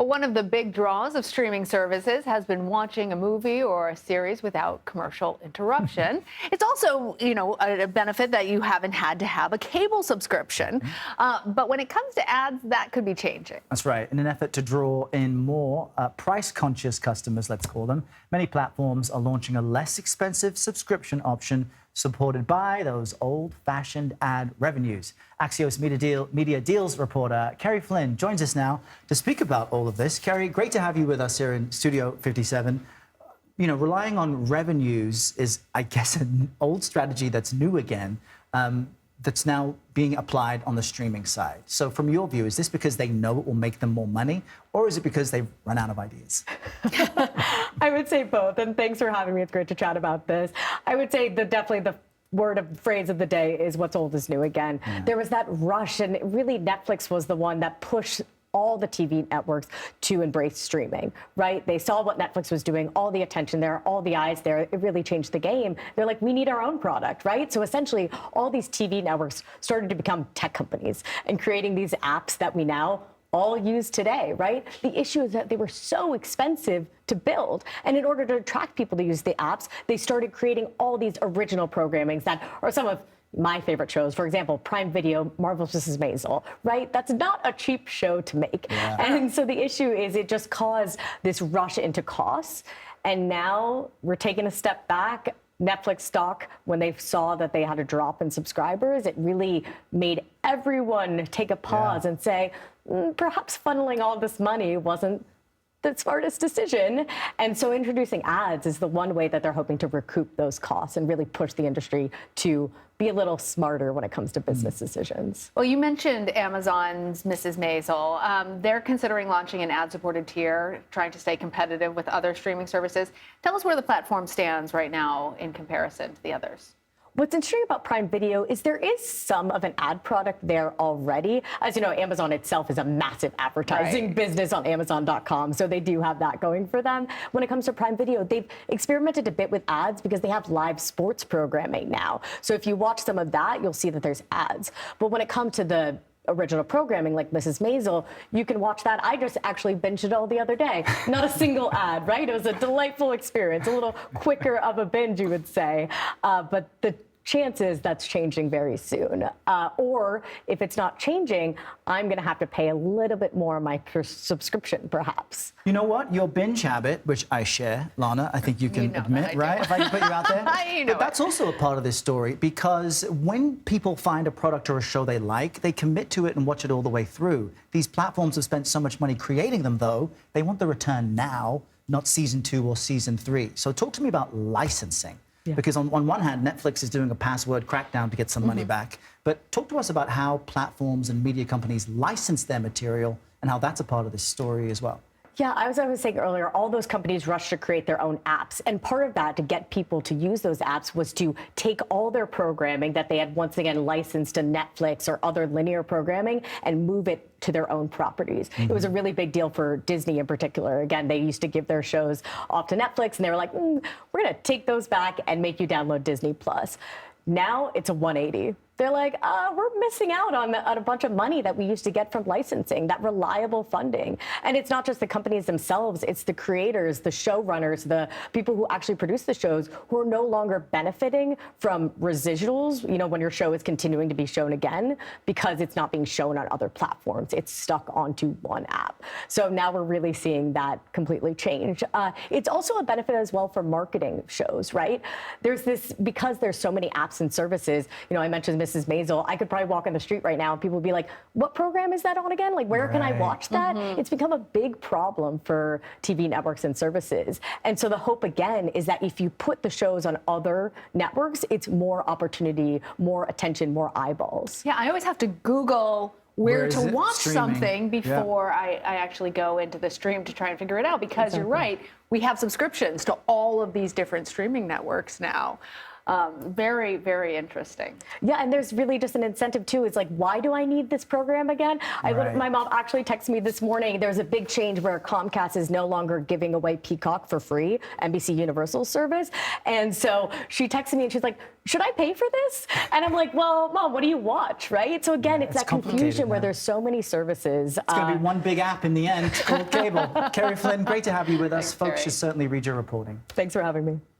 Well, one of the big draws of streaming services has been watching a movie or a series without commercial interruption. It's also, a benefit that you haven't had to have a cable subscription. But when it comes to ads, that could be changing. That's right. In an effort to draw in more price-conscious customers, let's call them, many platforms are launching a less expensive subscription option supported by those old-fashioned ad revenues. Axios media deals reporter Kerry Flynn joins us now to speak about all of this. Kerry, great to have you with us here in Studio 57. Relying on revenues is, I guess, an old strategy that's new again, that's now being applied on the streaming side. So from your view, is this because they know it will make them more money, or is it because they've run out of ideas? I would say both, and thanks for having me. It's great to chat about this. I would say definitely the word of phrase of the day is what's old is new again. Yeah. There was that rush, and really Netflix was the one that pushed all the TV networks to embrace streaming, right? They saw what Netflix was doing, all the attention there, all the eyes there. It really changed the game. They're like, we need our own product, right? So essentially, all these TV networks started to become tech companies and creating these apps that we now all use today, right? The issue is that they were so expensive to build. And in order to attract people to use the apps, they started creating all these original programmings that are some of my favorite shows. For example, Prime Video, Marvelous Mrs. Maisel, right? That's not a cheap show to make. Yeah. And so the issue is it just caused this rush into costs. And now we're taking a step back. Netflix stock, when they saw that they had a drop in subscribers, it really made everyone take a pause and say, perhaps funneling all this money wasn't the smartest decision. And so introducing ads is the one way that they're hoping to recoup those costs and really push the industry to be a little smarter when it comes to business decisions. Well, you mentioned Amazon's Mrs. Maisel. They're considering launching an ad-supported tier, trying to stay competitive with other streaming services. Tell us where the platform stands right now in comparison to the others. What's interesting about Prime Video is there is some of an ad product there already. As you know, Amazon itself is a massive advertising business on Amazon.com, so they do have that going for them. When it comes to Prime Video, they've experimented a bit with ads because they have live sports programming now. So if you watch some of that, you'll see that there's ads. But when it comes to the original programming like Mrs. Maisel, you can watch that. I just actually binged it all the other day. Not a single ad, right? It was a delightful experience, a little quicker of a binge, you would say. But the chances that's changing very soon. Or if it's not changing, I'm going to have to pay a little bit more on my subscription, perhaps. You know what? Your binge habit, which I share, Lana, I think you can admit, right? If I can put you out there. But that's also a part of this story, because when people find a product or a show they like, they commit to it and watch it all the way through. These platforms have spent so much money creating them, though. They want the return now, not season 2 or season 3. So talk to me about licensing. Yeah. Because on one hand, Netflix is doing a password crackdown to get some money back. But talk to us about how platforms and media companies license their material and how that's a part of this story as well. Yeah, as I was saying earlier, all those companies rushed to create their own apps. And part of that, to get people to use those apps, was to take all their programming that they had once again licensed to Netflix or other linear programming and move it to their own properties. It was a really big deal for Disney in particular. Again, they used to give their shows off to Netflix, and they were like, we're going to take those back and make you download Disney+. Now it's a 180. They're like, we're missing out on a bunch of money that we used to get from licensing, that reliable funding. And it's not just the companies themselves, it's the creators, the showrunners, the people who actually produce the shows who are no longer benefiting from residuals, when your show is continuing to be shown again, because it's not being shown on other platforms. It's stuck onto one app. So now we're really seeing that completely change. It's also a benefit as well for marketing shows, right? There's this, because there's so many apps and services, I mentioned Mrs. Maisel, I could probably walk on the street right now and people would be like, what program is that on again? Like, where can I watch that? It's become a big problem for TV networks and services. And so the hope, again, is that if you put the shows on other networks, it's more opportunity, more attention, more eyeballs. Yeah, I always have to Google where to watch something before I actually go into the stream to try and figure it out, because you're right, we have subscriptions to all of these different streaming networks now. Very, very interesting. Yeah, and there's really just an incentive too. It's like, why do I need this program again? Right. My mom actually texted me this morning. There's a big change where Comcast is no longer giving away Peacock for free, NBC Universal service. And so she texted me and she's like, should I pay for this? And I'm like, well, Mom, what do you watch, right? So again, it's that confusion where there's so many services. It's going to be one big app in the end called cable. Kerry Flynn, great to have you with us. Thanks, Folks Kerry. should certainly read your reporting. Thanks for having me.